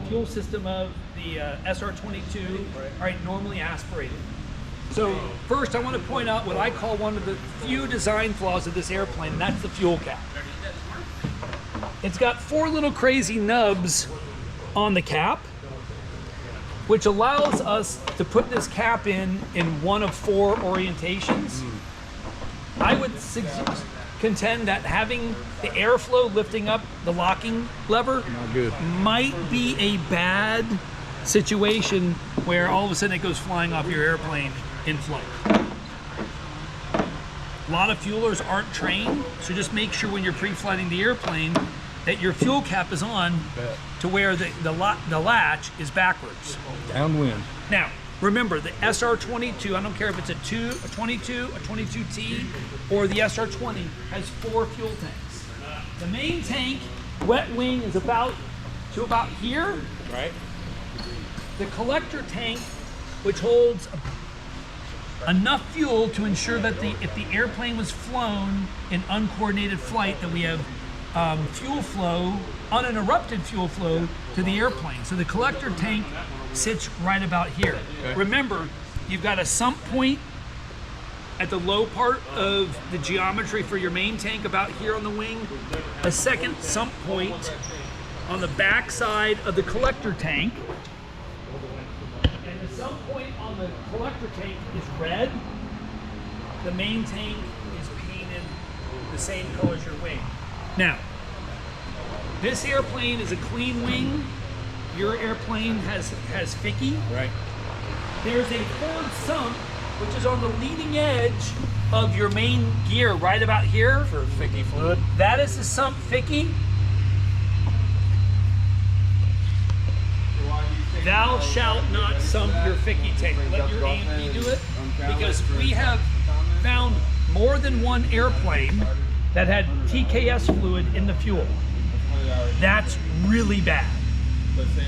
fuel system of the SR22 are normally aspirated. So first I want to point out what I call one of the few design flaws of this airplane, and that's the fuel cap. It's got 4 little crazy nubs on the cap, which allows us to put this cap in one of 4 orientations. I would contend that having the airflow lifting up the locking lever might be a bad situation where all of a sudden it goes flying off your airplane in flight. A lot of fuelers aren't trained, so just make sure when you're pre-flighting the airplane that your fuel cap is on to where the latch is backwards. Downwind. Now, remember the SR22, I don't care if it's a 22, a 22T, or the SR20, has 4 fuel tanks. The main tank, wet wing, is about here. Right. The collector tank, which holds enough fuel to ensure that if the airplane was flown in uncoordinated flight, that we have fuel flow, uninterrupted fuel flow to the airplane. So the collector tank sits right about here. Okay. Remember, you've got a sump point at the low part of the geometry for your main tank about here on the wing, a second sump point on the back side of the collector tank, and the sump point on the collector tank is red. The main tank is painted the same color as your wing. Now, this airplane is a clean wing. Your airplane has Ficky. Right. There's a forward sump, which is on the leading edge of your main gear, right about here. For Ficky fluid. That is the sump Ficky. Thou shalt not sump your Ficky tank. Let your AMP do it, because we have found more than one airplane that had TKS fluid in the fuel. That's really bad.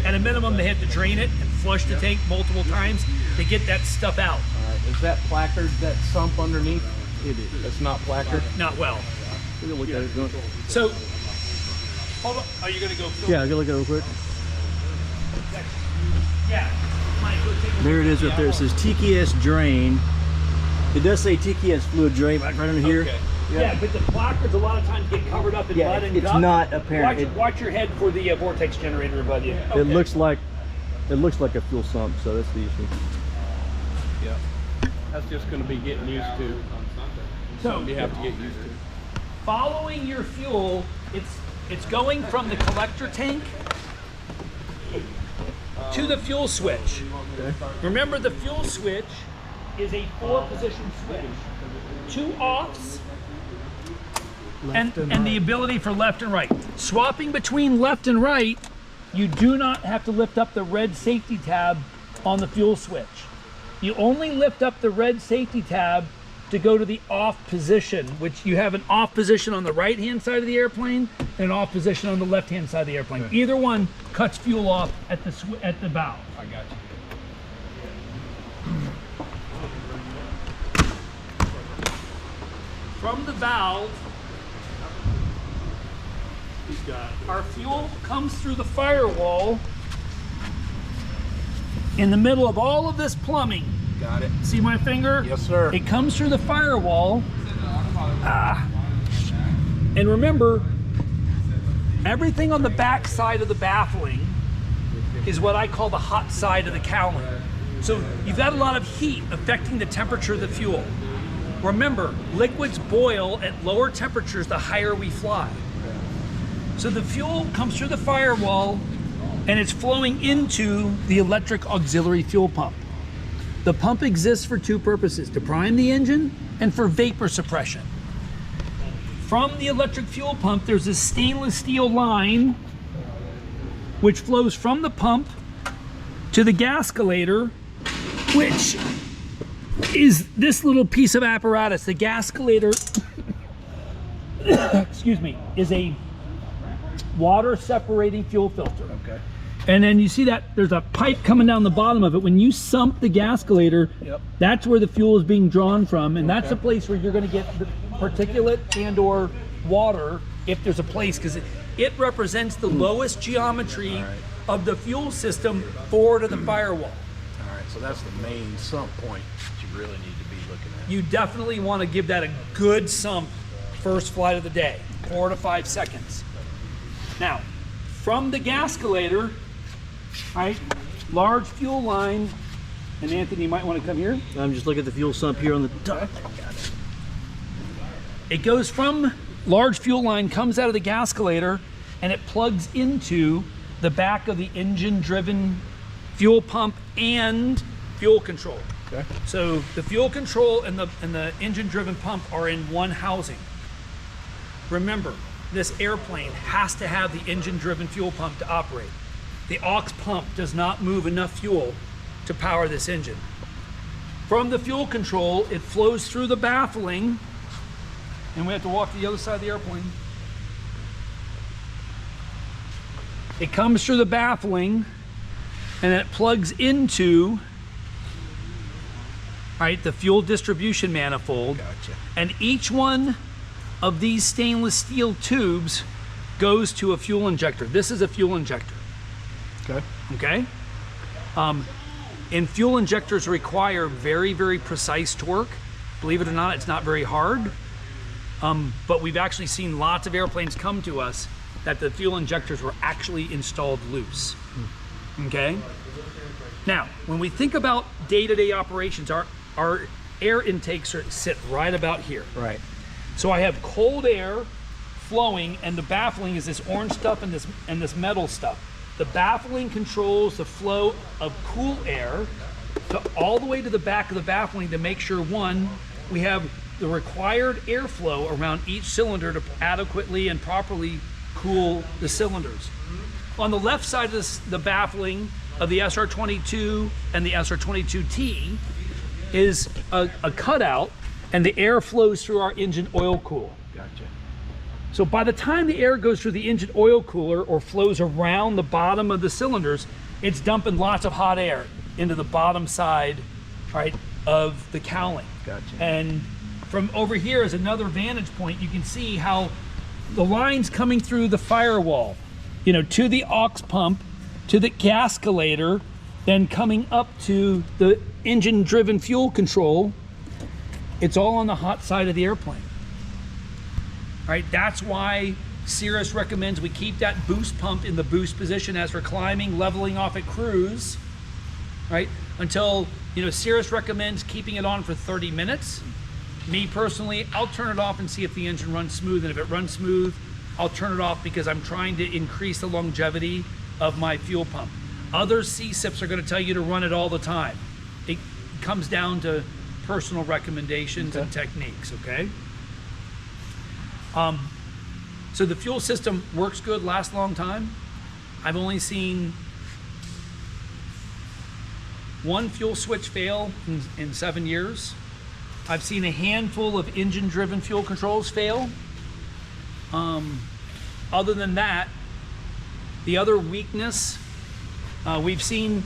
At a minimum, they have to drain it and flush the tank multiple times to get that stuff out. All right. Is that placard, that sump underneath? It is. That's not placard? Not well. Look at it. So, hold on. Are you going to go? Yeah, I'll go look at it real quick. Yeah. Mike, go take a look. There it is right there. It says TKS drain. It does say TKS fluid drain right under here. Okay. Yeah, but the placards a lot of times get covered up in mud and it's gunk. not apparent. Watch your head for the vortex generator above you. Okay. It looks like a fuel sump, so that's the issue. Yeah, that's just going to be getting used to. So you have to get used to. Following your fuel, it's going from the collector tank to the fuel switch. Okay. Remember, the fuel switch is a 4-position switch. 2 offs. And the ability for left and right. Swapping between left and right, you do not have to lift up the red safety tab on the fuel switch. You only lift up the red safety tab to go to the off position, which you have an off position on the right hand side of the airplane and an off position on the left hand side of the airplane. Okay. Either one cuts fuel off at the bow. I got you. From the valve, our fuel comes through the firewall in the middle of all of this plumbing. Got it. See my finger? Yes, sir. It comes through the firewall. And remember, everything on the back side of the baffling is what I call the hot side of the cowling. So you've got a lot of heat affecting the temperature of the fuel. Remember, liquids boil at lower temperatures the higher we fly. So the fuel comes through the firewall and it's flowing into the electric auxiliary fuel pump. The pump exists for 2 purposes: to prime the engine and for vapor suppression. From the electric fuel pump, there's a stainless steel line which flows from the pump to the gascolator, which is this little piece of apparatus. The gascolator, excuse me, is a water separating fuel filter. Okay. And then you see that there's a pipe coming down the bottom of it. When you sump the gascolator, that's where the fuel is being drawn from, and that's a place where you're going to get the particulate and or water if there's a place, because it represents the lowest geometry of the fuel system forward of the firewall. All right, so that's the main sump point that you really need to be looking at. You definitely want to give that a good sump first flight of the day, 4 to 5 seconds. Now, from the gascolator, right, large fuel line, and Anthony, you might want to come here. I'm just looking at the fuel sump here on the top. It goes from large fuel line, comes out of the gascolator, and it plugs into the back of the engine-driven fuel pump and fuel control. Okay. So the fuel control and the engine-driven pump are in one housing. Remember, this airplane has to have the engine-driven fuel pump to operate. The aux pump does not move enough fuel to power this engine. From the fuel control, it flows through the baffling, and we have to walk to the other side of the airplane. It comes through the baffling, and it plugs into, right, the fuel distribution manifold. Gotcha. And each one of these stainless steel tubes goes to a fuel injector. This is a fuel injector. Okay. Okay? And fuel injectors require very, very precise torque. Believe it or not, it's not very hard. But we've actually seen lots of airplanes come to us that the fuel injectors were actually installed loose. Okay? Now, when we think about day-to-day operations, our air intakes sit right about here. Right. So I have cold air flowing, and the baffling is this orange stuff and this metal stuff. The baffling controls the flow of cool air all the way to the back of the baffling to make sure, one, we have the required airflow around each cylinder to adequately and properly cool the cylinders. On the left side of the baffling of the SR22 and the SR22T is a cutout, and the air flows through our engine oil cool. Gotcha. So by the time the air goes through the engine oil cooler or flows around the bottom of the cylinders, it's dumping lots of hot air into the bottom side, right, of the cowling. Gotcha. And from over here is another vantage point. You can see how the lines coming through the firewall, you know, to the aux pump, to the gascolator, then coming up to the engine-driven fuel control. It's all on the hot side of the airplane. All right, that's why Cirrus recommends we keep that boost pump in the boost position as we're climbing, leveling off at cruise, right? Until, you know, Cirrus recommends keeping it on for 30 minutes. Me personally, I'll turn it off and see if the engine runs smooth, and if it runs smooth, I'll turn it off because I'm trying to increase the longevity of my fuel pump. Other CSIPs are going to tell you to run it all the time. It comes down to personal recommendations and techniques, okay? So the fuel system works good, lasts a long time. I've only seen one fuel switch fail in 7 years. I've seen a handful of engine-driven fuel controls fail. Other than that, the other weakness, we've seen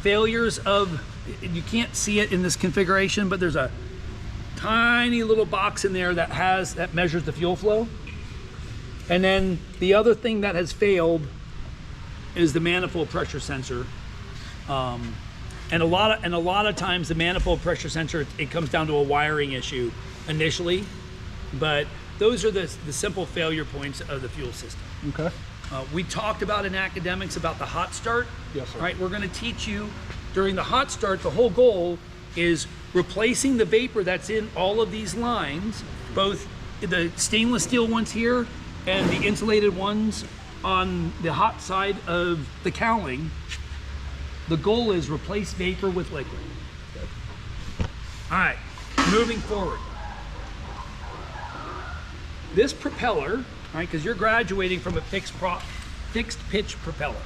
failures of, you can't see it in this configuration, but there's a tiny little box in there that measures the fuel flow. And then the other thing that has failed is the manifold pressure sensor. And a lot of times the manifold pressure sensor, it comes down to a wiring issue initially, but those are the simple failure points of the fuel system. Okay. We talked about in academics about the hot start. Yes, sir. Right, we're going to teach you during the hot start. The whole goal is replacing the vapor that's in all of these lines, both the stainless steel ones here and the insulated ones on the hot side of the cowling. The goal is replace vapor with liquid. All right, moving forward. This propeller, right, because you're graduating from a fixed pitch propeller.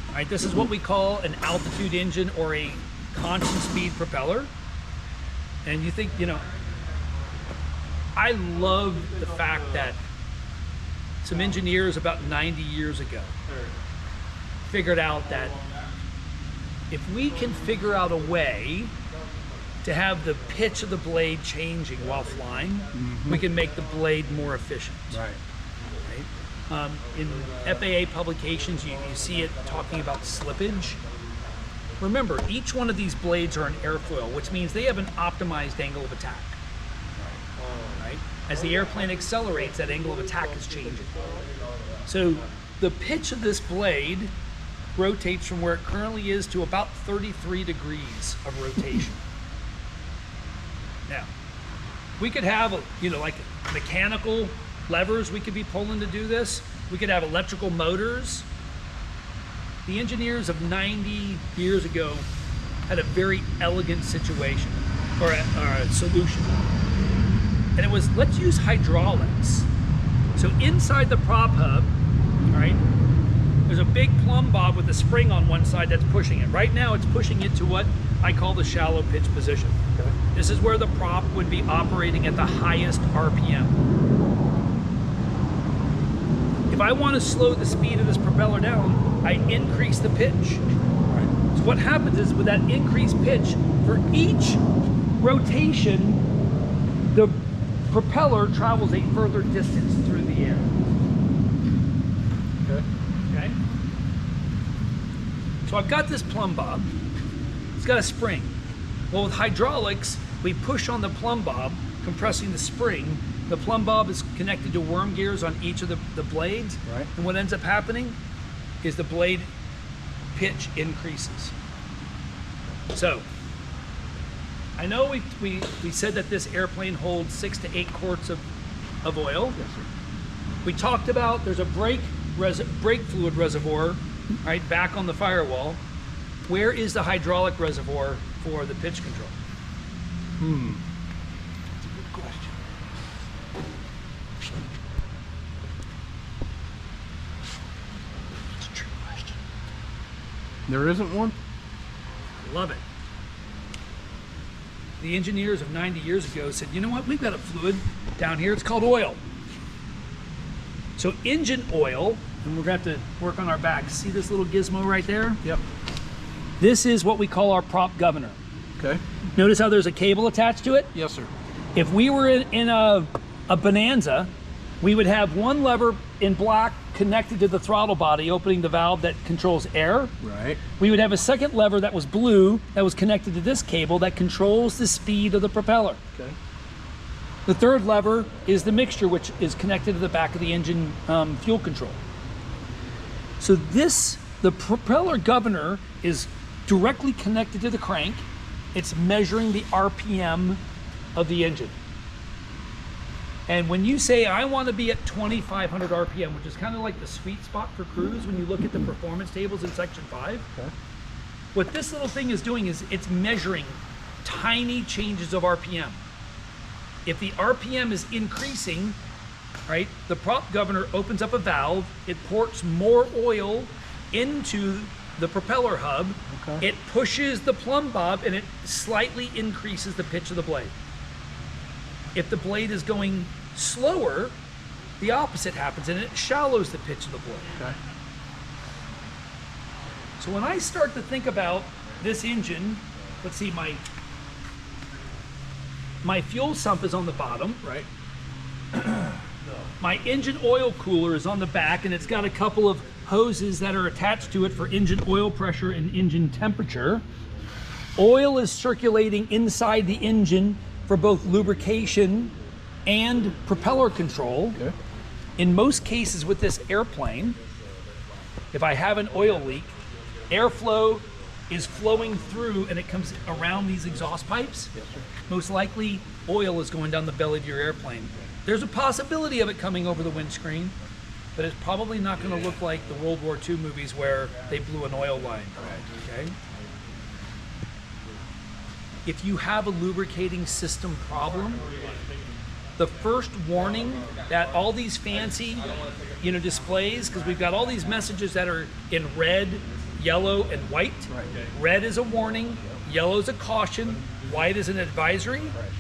All right, this is what we call an altitude engine or a constant speed propeller. And you think, you know, I love the fact that some engineers about 90 years ago figured out that if we can figure out a way to have the pitch of the blade changing while flying, we can make the blade more efficient. Right. In FAA publications, you see it talking about slippage. Remember, each one of these blades are an airfoil, which means they have an optimized angle of attack. Right? As the airplane accelerates, that angle of attack is changing. So the pitch of this blade rotates from where it currently is to about 33 degrees of rotation. Now, we could have, like mechanical levers we could be pulling to do this. We could have electrical motors. The engineers of 90 years ago had a very elegant situation, or a solution. And it was, let's use hydraulics. So inside the prop hub, all right, there's a big plumb bob with a spring on one side that's pushing it. Right now it's pushing it to what I call the shallow pitch position. Okay. This is where the prop would be operating at the highest RPM. If I want to slow the speed of this propeller down, I increase the pitch. Right. So what happens is with that increased pitch, for each rotation, the propeller travels a further distance through the air. Okay? So I've got this plumb bob. It's got a spring. Well, with hydraulics, we push on the plumb bob, compressing the spring. The plumb bob is connected to worm gears on each of the blades. Right. And what ends up happening is the blade pitch increases. So, I know we said that this airplane holds 6 to 8 quarts of oil. Yes, sir. We talked about there's a brake fluid reservoir, right, back on the firewall. Where is the hydraulic reservoir for the pitch control? That's a good question. It's a true question. There isn't one? Love it. The engineers of 90 years ago said, you know what, we've got a fluid down here, it's called oil. So engine oil, and we're going to have to work on our back. See this little gizmo right there? Yep. This is what we call our prop governor. Okay. Notice how there's a cable attached to it? Yes, sir. If we were in a Bonanza, we would have one lever in black connected to the throttle body, opening the valve that controls air. Right. We would have a second lever that was blue that was connected to this cable that controls the speed of the propeller. Okay. The third lever is the mixture, which is connected to the back of the engine fuel control. So the propeller governor is directly connected to the crank. It's measuring the RPM of the engine. And when you say, I want to be at 2,500 RPM, which is kind of like the sweet spot for cruise when you look at the performance tables in section 5, Okay. what this little thing is doing is it's measuring tiny changes of RPM. If the RPM is increasing, right, the prop governor opens up a valve, it ports more oil into the propeller hub, Okay. it pushes the plumb bob, and it slightly increases the pitch of the blade. If the blade is going slower, the opposite happens, and it shallows the pitch of the blade. Okay. So when I start to think about this engine, let's see, my fuel sump is on the bottom. Right. My engine oil cooler is on the back, and it's got a couple of hoses that are attached to it for engine oil pressure and engine temperature. Oil is circulating inside the engine for both lubrication and propeller control. Okay. In most cases with this airplane, if I have an oil leak, airflow is flowing through and it comes around these exhaust pipes. Yes, sir. Most likely oil is going down the belly of your airplane. There's a possibility of it coming over the windscreen, but it's probably not going to look like the World War II movies where they blew an oil line. Okay? If you have a lubricating system problem, the first warning that all these fancy, displays, because we've got all these messages that are in red, yellow, and white. Right. Red is a warning, yellow is a caution, white is an advisory. Right.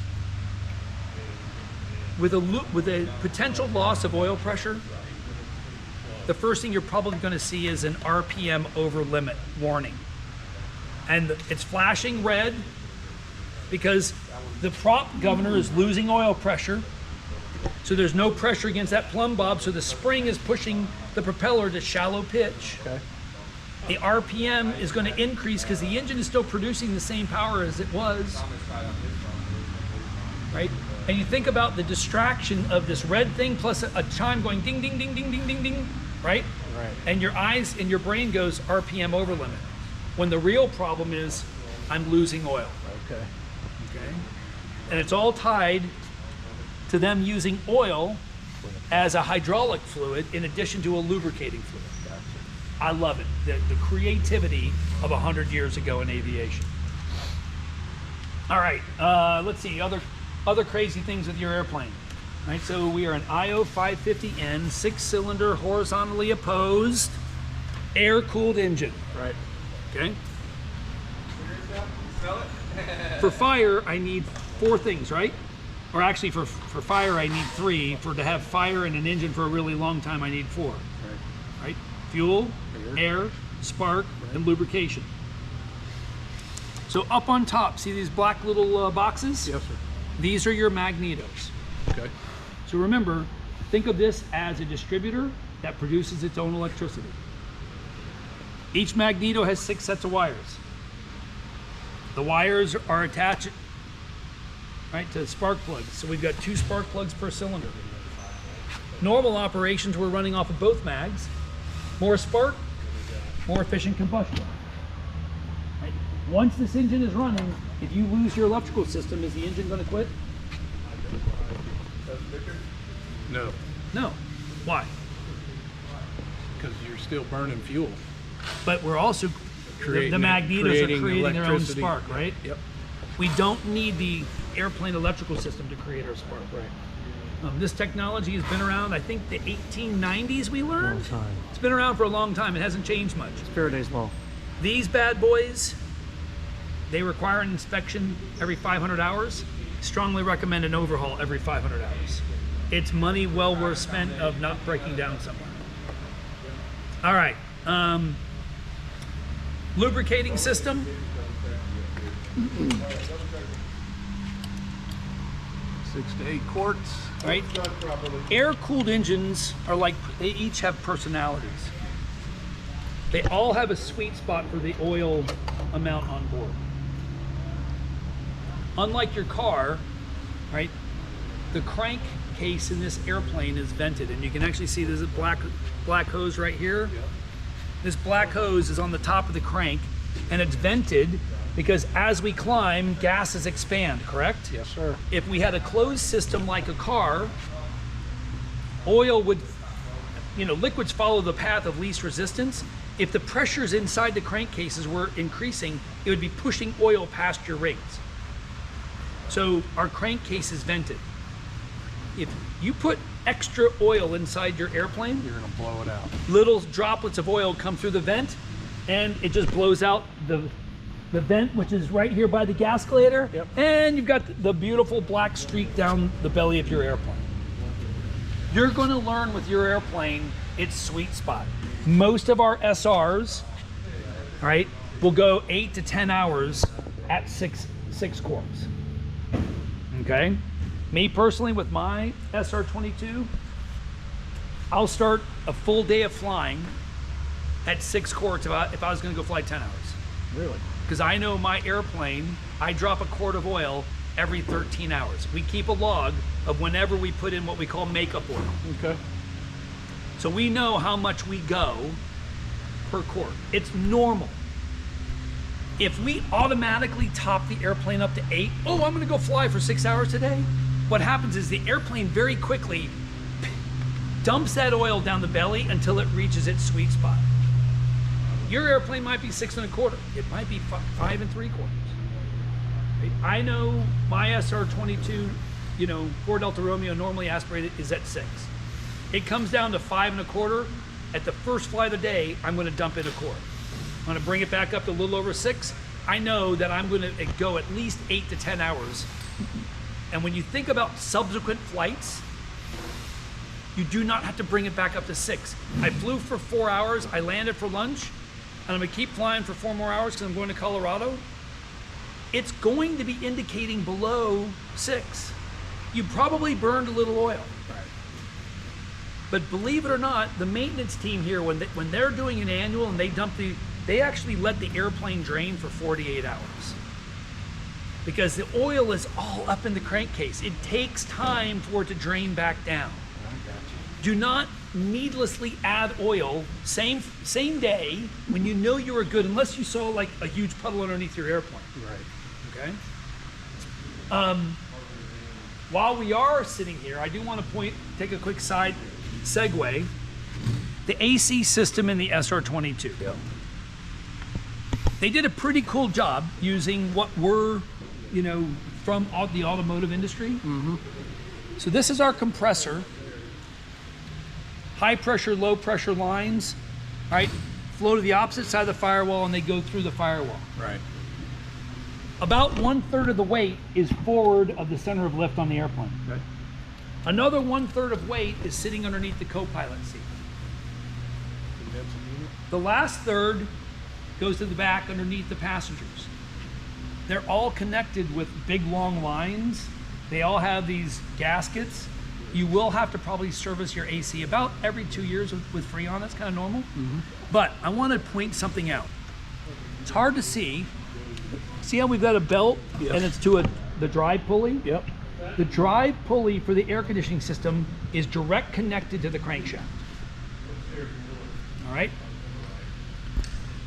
With a potential loss of oil pressure, the first thing you're probably going to see is an RPM over limit warning. And it's flashing red because the prop governor is losing oil pressure. So there's no pressure against that plumb bob, so the spring is pushing the propeller to shallow pitch. Okay. The RPM is going to increase because the engine is still producing the same power as it was, right? And you think about the distraction of this red thing plus a chime going ding, ding, ding, ding, ding, ding, ding, right? Right. And your eyes and your brain goes RPM over limit. When the real problem is I'm losing oil. Okay. Okay. And it's all tied to them using oil as a hydraulic fluid in addition to a lubricating fluid. Gotcha. I love it. The creativity of 100 years ago in aviation. All right, let's see, other crazy things with your airplane. All right, so we are an IO 550N, 6-cylinder, horizontally opposed, air-cooled engine. Right. Okay. For fire, I need 4 things, right? Or actually, for fire, I need 3. For to have fire in an engine for a really long time, I need 4. Right. Right? Fuel, air, spark, and lubrication. So up on top, see these black little boxes? Yes, sir. These are your magnetos. Okay. So remember, think of this as a distributor that produces its own electricity. Each magneto has 6 sets of wires. The wires are attached, right, to spark plugs. So we've got 2 spark plugs per cylinder. Normal operations, we're running off of both mags. More spark, more efficient combustion. Right? Once this engine is running, if you lose your electrical system, is the engine going to quit? No, No. Why? because you're still burning fuel. But we're also, the Creating- magnetos creating are creating their own electricity. spark, right? Yep. We don't need the airplane electrical system to create our spark. Right. This technology has been around, I think, the 1890s we learned. Long time. It's been around for a long time. It hasn't changed much. Faraday's law. These bad boys, they require an inspection every 500 hours. Strongly recommend an overhaul every 500 hours. It's money well worth spent of not breaking down somewhere. All right. Lubricating system. 6 to 8 quarts. Right? Air-cooled engines are like, they each have personalities. They all have a sweet spot for the oil amount on board. Unlike your car, right, the crank case in this airplane is vented, and you can actually see there's a black hose right here. This black hose is on the top of the crank, and it's vented because as we climb, gases expand, correct? Yes, sir. If we had a closed system like a car, oil would, liquids follow the path of least resistance. If the pressures inside the crankcases were increasing, it would be pushing oil past your rings. So our crankcase is vented. If you put extra oil inside your airplane, You're gonna blow it out. little droplets of oil come through the vent, and it just blows out the vent, which is right here by the gascolator. Yep. And you've got the beautiful black streak down the belly of your airplane. You're going to learn with your airplane its sweet spot. Most of our SRs, right, will go 8 to 10 hours at six quarts. Okay? Me personally, with my SR22, I'll start a full day of flying at 6 quarts if I was going to go fly 10 hours. Really? Because I know my airplane, I drop a quart of oil every 13 hours. We keep a log of whenever we put in what we call makeup oil. Okay. So we know how much we go per quart. It's normal. If we automatically top the airplane up to 8, oh, I'm gonna go fly for 6 hours today. What happens is the airplane very quickly dumps that oil down the belly until it reaches its sweet spot. Your airplane might be 6 1/4. It might be 5 3/4. Right? I know my SR22, Ford Delta Romeo normally aspirated is at 6. It comes down to 5 1/4. At the first flight of the day, I'm going to dump it a quart. I'm going to bring it back up to a little over 6. I know that I'm going to go at least 8 to 10 hours. And when you think about subsequent flights, you do not have to bring it back up to 6. I flew for 4 hours. I landed for lunch. And I'm going to keep flying for 4 more hours because I'm going to Colorado. It's going to be indicating below 6. You probably burned a little oil. Right. But believe it or not, the maintenance team here, when they're doing an annual and they actually let the airplane drain for 48 hours. Because the oil is all up in the crankcase. It takes time for it to drain back down. Do not needlessly add oil same day when you know you are good, unless you saw like a huge puddle underneath your airplane. Right. Okay. While we are sitting here, I do want to take a quick side segue. The AC system in the SR22. Yep. They did a pretty cool job using what were, from the automotive industry. Mm-hmm. So this is our compressor. High pressure, low pressure lines, right? Flow to the opposite side of the firewall and they go through the firewall. Right. About 1/3 of the weight is forward of the center of lift on the airplane. Okay. Another 1/3 of weight is sitting underneath the co-pilot seat. The last third goes to the back underneath the passengers. They're all connected with big long lines. They all have these gaskets. You will have to probably service your AC about every 2 years with Freon. That's kind of normal. Mm-hmm. But I want to point something out. It's hard to see. See how we've got a belt and it's to the drive pulley? Yep. The drive pulley for the air conditioning system is direct connected to the crankshaft. All right?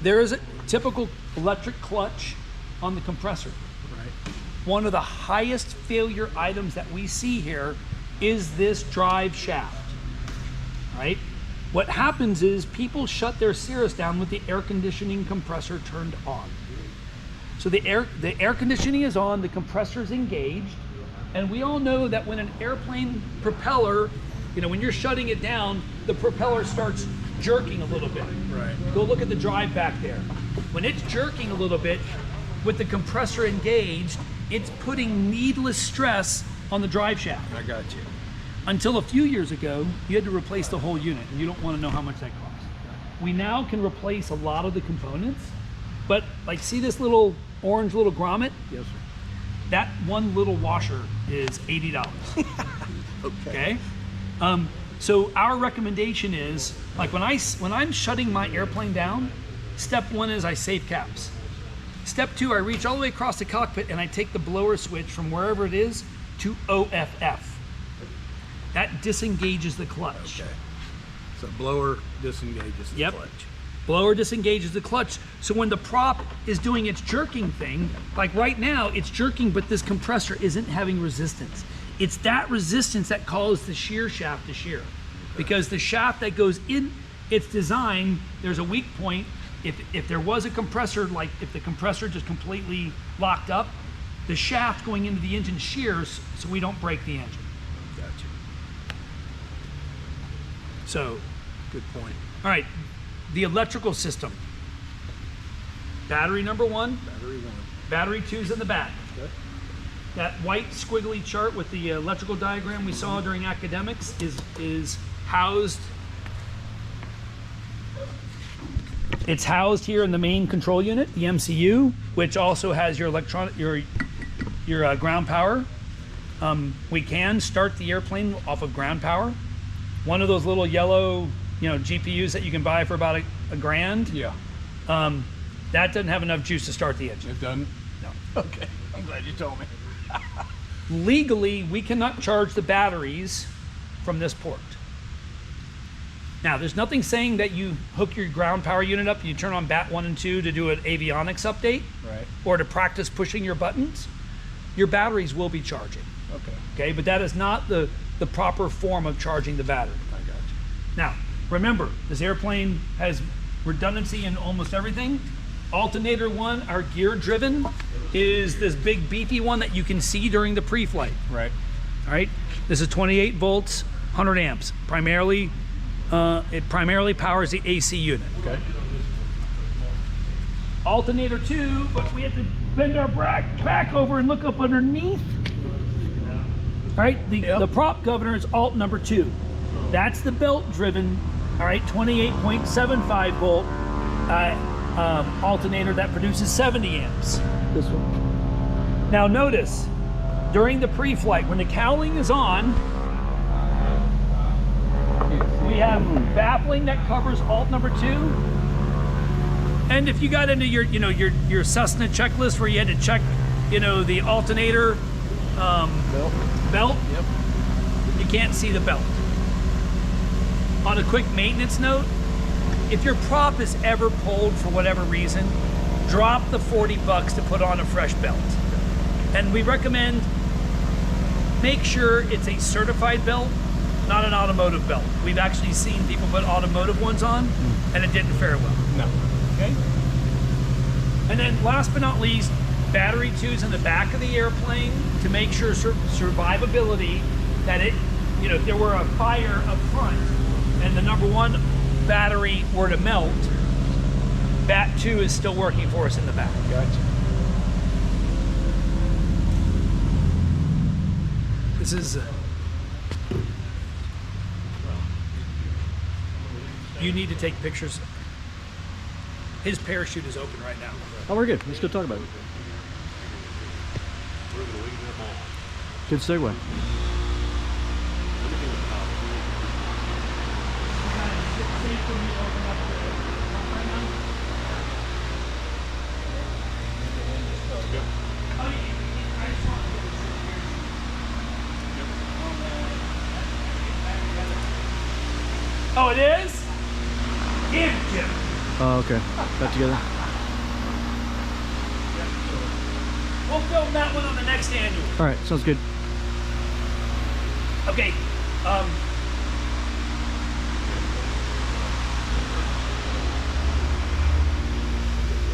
There is a typical electric clutch on the compressor. Right. One of the highest failure items that we see here is this drive shaft, right? What happens is people shut their Cirrus down with the air conditioning compressor turned on. So the air conditioning is on, the compressor is engaged, and we all know that when an airplane propeller, when you're shutting it down, the propeller starts jerking a little bit. Right. Go look at the drive back there. When it's jerking a little bit, with the compressor engaged, it's putting needless stress on the drive shaft. I got you. Until a few years ago, you had to replace the whole unit, and you don't want to know how much that costs. We now can replace a lot of the components, but like see this little orange little grommet? Yes, sir. That one little washer is $80. Okay? So our recommendation is, like when I'm shutting my airplane down, step one is I save caps. Step two, I reach all the way across the cockpit and I take the blower switch from wherever it is to OFF. That disengages the clutch. Okay. So blower disengages the clutch. Blower disengages the clutch. So when the prop is doing its jerking thing, like right now, it's jerking, but this compressor isn't having resistance. It's that resistance that causes the shear shaft to shear. Because the shaft that goes in its design, there's a weak point. If there was a compressor, like if the compressor just completely locked up, the shaft going into the engine shears so we don't break the engine. Gotcha. So, good point. All right, the electrical system. Battery number one. Battery one. Battery two's in the back. Okay. That white squiggly chart with the electrical diagram we saw during academics is housed. It's housed here in the main control unit, the MCU, which also has your ground power. We can start the airplane off of ground power. One of those little yellow, GPUs that you can buy for about a grand. Yeah. That doesn't have enough juice to start the engine. It doesn't? No. Okay. I'm glad you told me. Legally, we cannot charge the batteries from this port. Now, there's nothing saying that you hook your ground power unit up and you turn on BAT 1 and 2 to do an avionics update, Right. or to practice pushing your buttons. Your batteries will be charging. Okay. Okay, but that is not the proper form of charging the battery. I got you. Now, remember, this airplane has redundancy in almost everything. Alternator 1, our gear driven, is this big beefy one that you can see during the pre-flight. Right. All right, this is 28 volts, 100 amps. It primarily powers the AC unit. Okay. Alternator 2, but we have to bend our back over and look up underneath. All right, the prop governor is alt number 2. That's the belt driven, all right, 28.75 volt alternator that produces 70 amps. This one. Now notice, during the pre-flight, when the cowling is on, have baffling that covers alt number 2. And if you got into your, your Cessna checklist where you had to check, the alternator belt, Yep. you can't see the belt. On a quick maintenance note, if your prop is ever pulled for whatever reason, drop the 40 bucks to put on a fresh belt. And we recommend make sure it's a certified belt, not an automotive belt. We've actually seen people put automotive ones on and it didn't fare well. No. Okay? And then last but not least, battery tubes in the back of the airplane to make sure survivability, that it, if there were a fire up front and the number 1 battery were to melt, Bat 2 is still working for us in the back. Gotcha. This is, you need to take pictures. His parachute is open right now. Oh, we're good. Let's go talk about it. Good segue. Oh, it is? Give Jim. Oh, okay. Got together. We'll film that one on the next annual. All right, sounds good. Okay.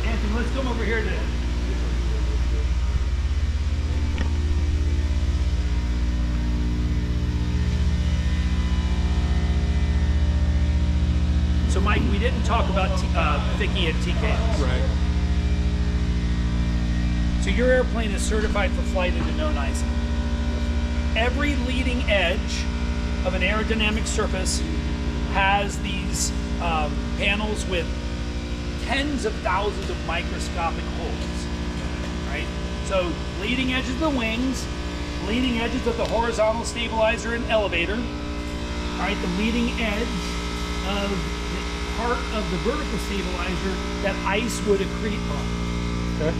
Anthony, let's come over here to. So, Mike, we didn't talk about Vicky and TKS. Right. So your airplane is certified for flight into known icing. Every leading edge of an aerodynamic surface has these panels with tens of thousands of microscopic holes, right? So leading edges of the wings, leading edges of the horizontal stabilizer and elevator, all right, the leading edge of the part of the vertical stabilizer that ice would accrete on. Okay.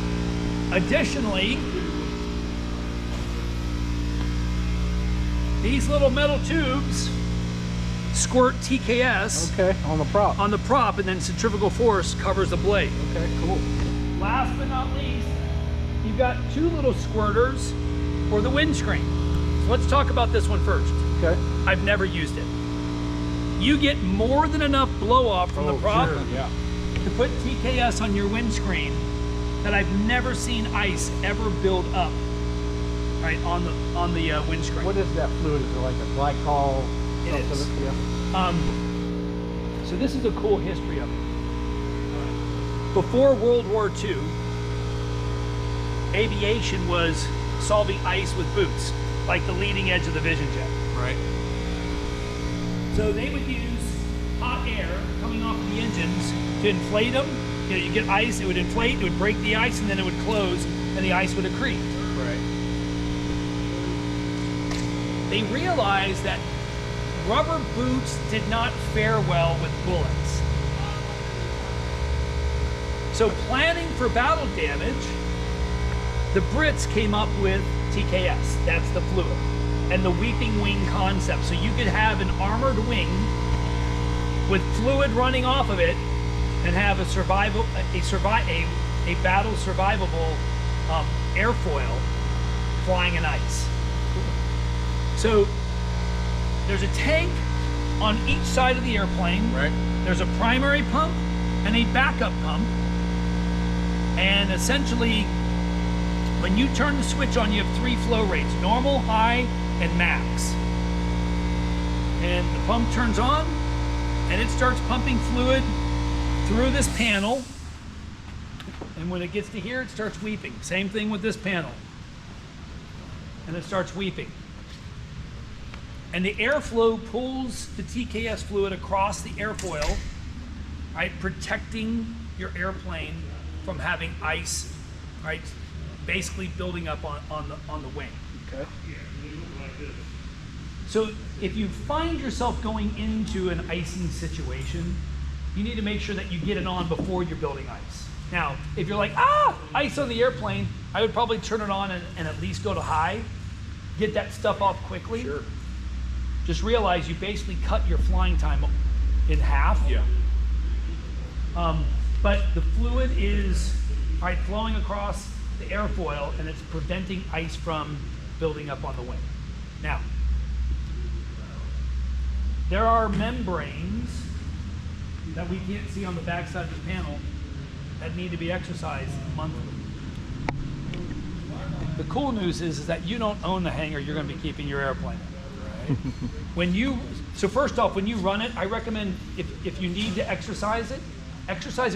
Additionally, these little metal tubes squirt TKS Okay, on the prop. on the prop, and then centrifugal force covers the blade. Okay, cool. Last but not least, you've got 2 little squirters for the windscreen. So let's talk about this one first. Okay. I've never used it. You get more than enough blow off from the prop Sure. Yeah. to put TKS on your windscreen that I've never seen ice ever build up, right, on the windscreen. What is that fluid? Is it like a glycol? It is. Yeah. So this is a cool history of it. Before World War II, aviation was solving ice with boots, like the leading edge of the Vision Jet. Right. So they would use hot air coming off of the engines to inflate them. You get ice, it would inflate, it would break the ice, and then it would close, and the ice would accrete. Right. They realized that rubber boots did not fare well with bullets. So planning for battle damage, the Brits came up with TKS, that's the fluid, and the weeping wing concept. So you could have an armored wing with fluid running off of it and have a battle survivable airfoil flying in ice. So there's a tank on each side of the airplane. Right. There's a primary pump and a backup pump. And essentially, when you turn the switch on, you have 3 flow rates: normal, high, and max. And the pump turns on, and it starts pumping fluid through this panel. And when it gets to here, it starts weeping. Same thing with this panel. And it starts weeping. And the airflow pulls the TKS fluid across the airfoil, right, protecting your airplane from having ice, right, basically building up on the wing. Okay. So if you find yourself going into an icing situation, you need to make sure that you get it on before you're building ice. Now, if you're like, ice on the airplane, I would probably turn it on and at least go to high, get that stuff off quickly. Sure. Just realize you basically cut your flying time in half. Yeah. But the fluid is flowing across the airfoil, and it's preventing ice from building up on the wing. Now, there are membranes that we can't see on the back side of the panel that need to be exercised monthly. The cool news is that you don't own the hangar you're going to be keeping your airplane in. Right? So first off, when you run it, I recommend if you need to exercise it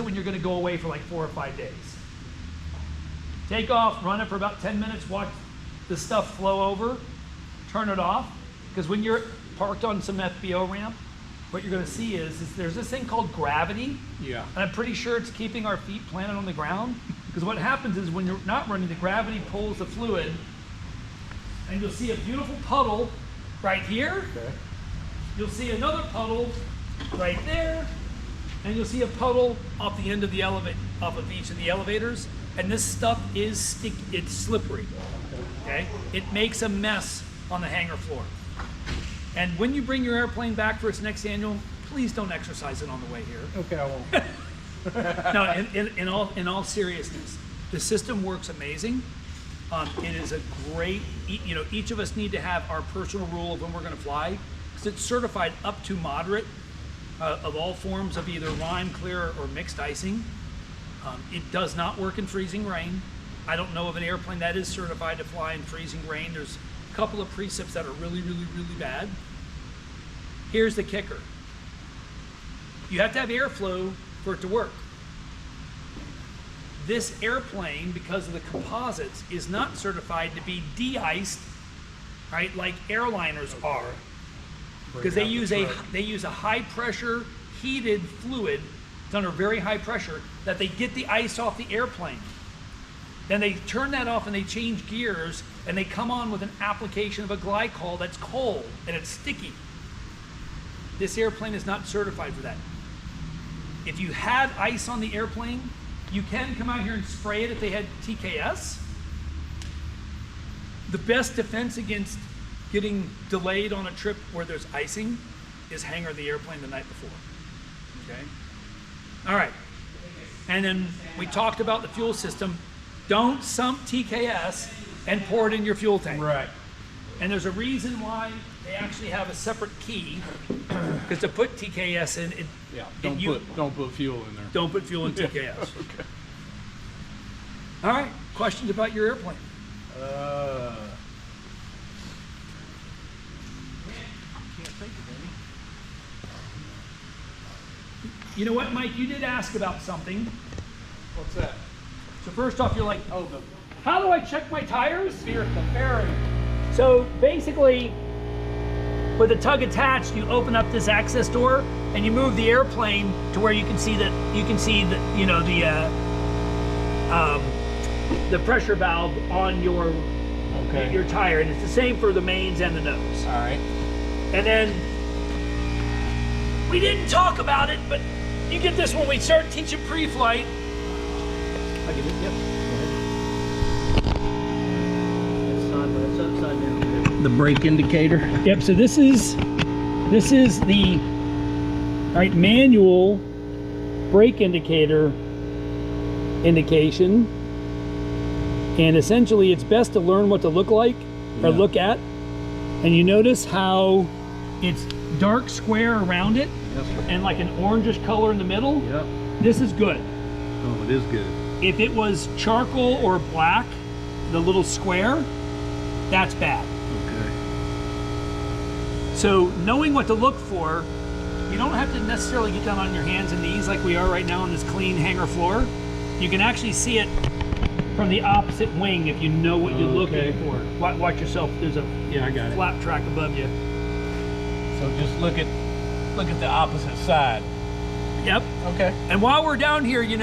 when you're going to go away for like 4 or 5 days. Take off, run it for about 10 minutes, watch the stuff flow over, turn it off, because when you're parked on some FBO ramp, what you're going to see is there's this thing called gravity. Yeah. And I'm pretty sure it's keeping our feet planted on the ground, because what happens is when you're not running, the gravity pulls the fluid, and you'll see a beautiful puddle right here. Okay. You'll see another puddle right there, and you'll see a puddle off the end of the off of each of the elevators. And this stuff is sticky, it's slippery. Okay? It makes a mess on the hangar floor. And when you bring your airplane back for its next annual, please don't exercise it on the way here. Okay, I won't. No, in all seriousness, the system works amazing. It is a great, each of us need to have our personal rule of when we're going to fly, because it's certified up to moderate of all forms of either lime, clear, or mixed icing. It does not work in freezing rain. I don't know of an airplane that is certified to fly in freezing rain. There's a couple of precepts that are really, really, really bad. Here's the kicker. You have to have airflow for it to work. This airplane, because of the composites, is not certified to be de-iced, right, like airliners are. Because they use a high pressure heated fluid. It's under very high pressure that they get the ice off the airplane. Then they turn that off and they change gears and they come on with an application of a glycol that's cold and it's sticky. This airplane is not certified for that. If you had ice on the airplane, you can come out here and spray it if they had TKS. The best defense against getting delayed on a trip where there's icing is hangar the airplane the night before. Okay? All right. And then we talked about the fuel system. Don't sump TKS and pour it in your fuel tank. Right. And there's a reason why they actually have a separate key, because to put TKS in, Don't put fuel in there. don't put fuel in TKS. Okay. All right. Questions about your airplane? Can't think of any. You know what, Mike? You did ask about something. What's that? So first off, you're like, Oh, how do I check my tires? the fairing. So basically, with the tug attached, you open up this access door and you move the airplane to where you can see the pressure valve on your tire, and it's the same for the mains and the nose. All right. And then we didn't talk about it, but you get this when we start teaching pre-flight. I get it. Yep. It's upside down. The brake indicator. Yep. So this is the manual brake indication, and essentially it's best to learn what to look like or look at. And you notice how it's dark square around it, and like an orangish color in the middle. Yep. This is good. Oh, it is good. If it was charcoal or black, the little square, that's bad. Okay. So knowing what to look for, you don't have to necessarily get down on your hands and knees like we are right now on this clean hangar floor. You can actually see it from the opposite wing if you know what you're looking for. Watch yourself. There's a flap track above you. So just look at the opposite side. Yep. Okay. And while we're down here, laying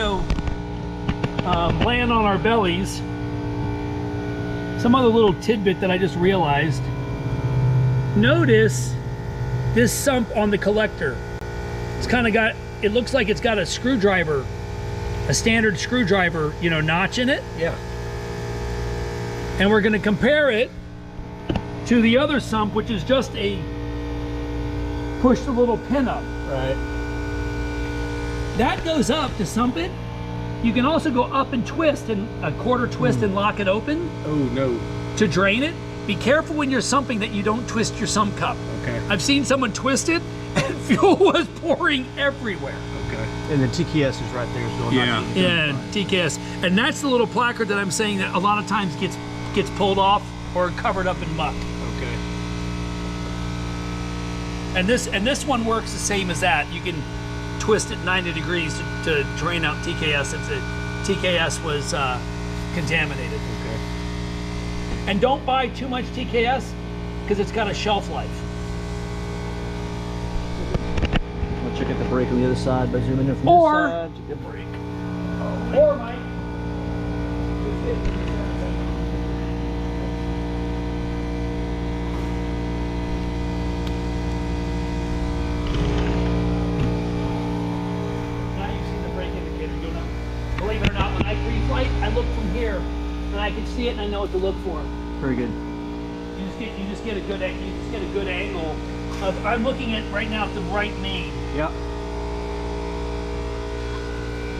on our bellies, some other little tidbit that I just realized. notice this sump on the collector. It's kind of got, it looks like it's got a screwdriver, a standard screwdriver, you know, notch in it. Yeah. And we're going to compare it to the other sump, which is just a push the little pin up. Right. That goes up to sump it. You can also go up and twist, and a quarter twist and lock it open. Oh, no. To drain it. Be careful when you're sumping that you don't twist your sump cup. Okay. I've seen someone twist it and fuel was pouring everywhere. Okay. And the TKS is right there, so Yeah. Yeah, TKS. And that's the little placard that I'm saying that a lot of times gets pulled off or covered up in muck. Okay. And this one works the same as that. You can twist it 90 degrees to drain out TKS if the TKS was contaminated. Okay. And don't buy too much TKS because it's got a shelf life. I'll check out the brake on the other side by zooming in from Or- this side. Check the brake. Or Mike. Now you've seen the brake indicator go up. Believe it or not, when I pre-flight, I look from here and I can see it and I know what to look for. Very good. You just get a good angle of, I'm looking at right now at the right main. Yeah.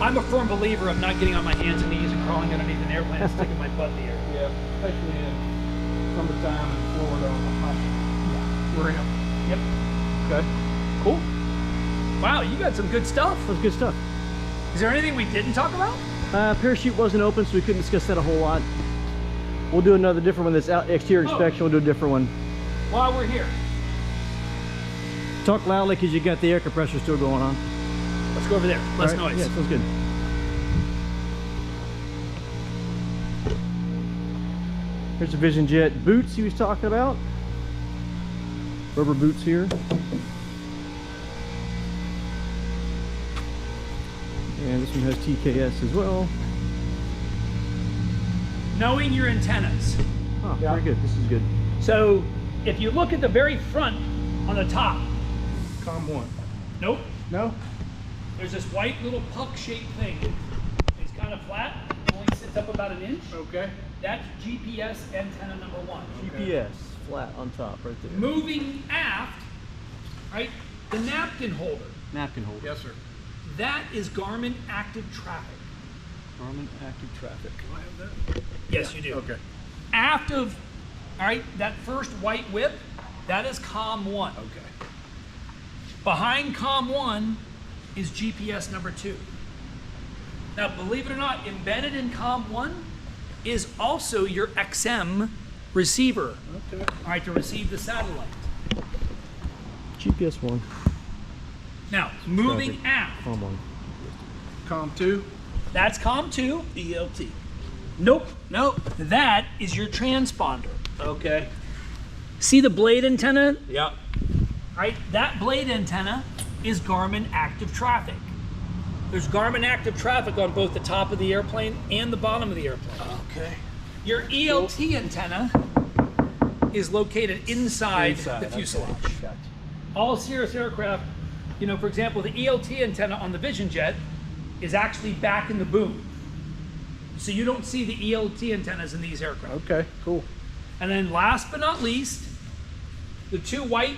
I'm a firm believer of not getting on my hands and knees and crawling underneath an airplane and sticking my butt in the air. Yeah, especially in summertime in Florida on the hot. We're in. Yep. Okay. Cool. Wow, you got some good stuff. That was good stuff. Is there anything we didn't talk about? Parachute wasn't open, so we couldn't discuss that a whole lot. We'll do another different one that's out exterior inspection. We'll do a different one. While we're here, Talk loudly because you got the air compressor still going on. let's go over there. Less All right. noise. Yeah, sounds good. Here's the Vision Jet boots he was talking about. Rubber boots here. And this one has TKS as well. Knowing your antennas. Oh, very good. This is good. So if you look at the very front on the top, COM1. nope, No? there's this white little puck-shaped thing. It's kind of flat, only sits up about an inch. Okay. That's GPS antenna number 1. GPS flat on top right there. Moving aft, right, the napkin holder. Napkin holder. Yes, sir. That is Garmin Active Traffic. Garmin Active Traffic. Do I have that? Yes, you do. Okay. Aft of, all right, that first white whip, that is COM1. Okay. Behind COM1 is GPS number 2. Now, believe it or not, embedded in COM1 is also your XM receiver, Okay. all right, to receive the satellite. GPS one. Now, moving aft, COM one. COM2. that's COM2. ELT. Nope, that is your transponder. Okay. See the blade antenna? Yeah. Right, that blade antenna is Garmin Active Traffic. There's Garmin Active Traffic on both the top of the airplane and the bottom of the airplane. Okay. Your ELT antenna is located inside the fuselage. Okay. Gotcha. All Cirrus aircraft, you know, for example, the ELT antenna on the Vision Jet is actually back in the boom. So you don't see the ELT antennas in these aircraft. Okay, cool. And then last but not least, the two white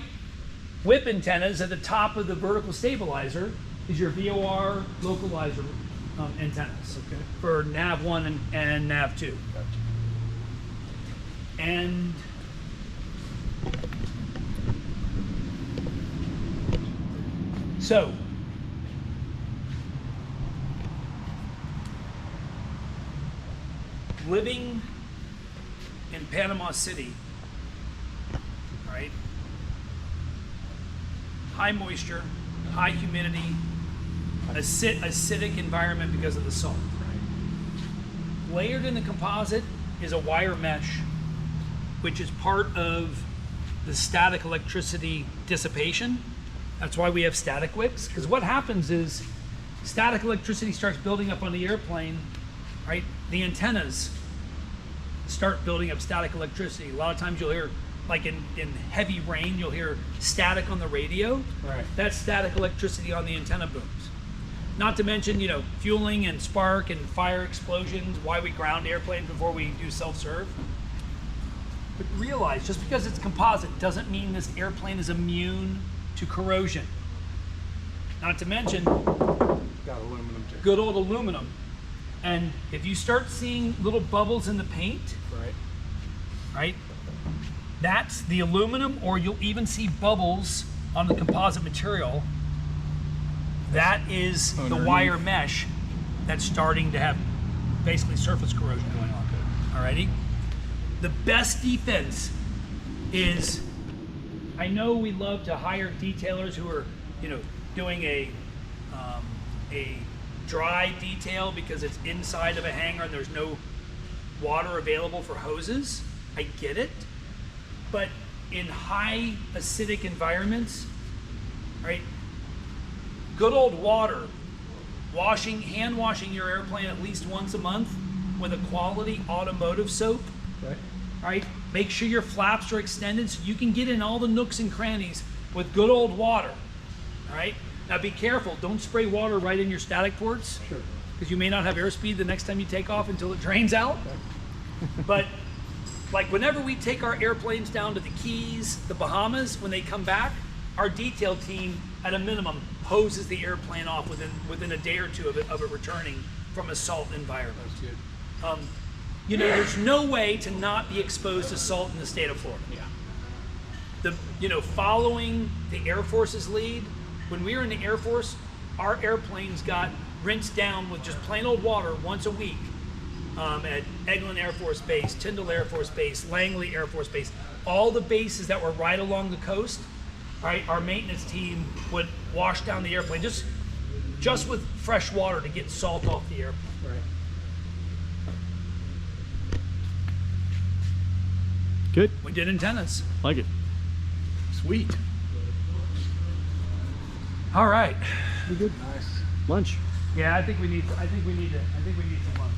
whip antennas at the top of the vertical stabilizer is your VOR localizer antennas. Okay. For NAV1 and NAV2. Gotcha. And so, living in Panama City, right? High moisture, high humidity, acidic environment because of the salt. Layered in the composite is a wire mesh, which is part of the static electricity dissipation. That's why we have static wicks, because what happens is static electricity starts building up on the airplane, right? The antennas start building up static electricity. A lot of times you'll hear like in heavy rain, you'll hear static on the radio. Right. That's static electricity on the antenna booms. Not to mention, you know, fueling and spark and fire explosions, why we ground airplanes before we do self-serve. But realize, just because it's composite doesn't mean this airplane is immune to corrosion. Not to mention, Got aluminum too. good old aluminum. And if you start seeing little bubbles in the paint, Right. right, that's the aluminum, or you'll even see bubbles on the composite material. That is the Underneath. wire mesh that's starting to have basically surface corrosion going on. Alrighty? The best defense is, I know we love to hire detailers who are, you know, doing a dry detail because it's inside of a hangar and there's no water available for hoses. I get it. But in high acidic environments, right? Good old water, hand washing your airplane at least once a month with a quality automotive soap, Right. right? Make sure your flaps are extended so you can get in all the nooks and crannies with good old water, all right? Now be careful, don't spray water right in your static ports, Sure. because you may not have airspeed the next time you take off until it drains out. But like whenever we take our airplanes down to the Keys, the Bahamas, when they come back, our detail team at a minimum hoses the airplane off within a day or two of it returning from a salt environment. That's good. You know, there's no way to not be exposed to salt in the state of Florida. Yeah. Following the Air Force's lead, when we were in the Air Force, our airplanes got rinsed down with just plain old water once a week at Eglin Air Force Base, Tyndall Air Force Base, Langley Air Force Base, all the bases that were right along the coast. Right, our maintenance team would wash down the airplane just with fresh water to get salt off the airplane. Right. Good. We did antennas. Like it. Sweet. All right. Nice. Lunch. Yeah, I think we need some lunch.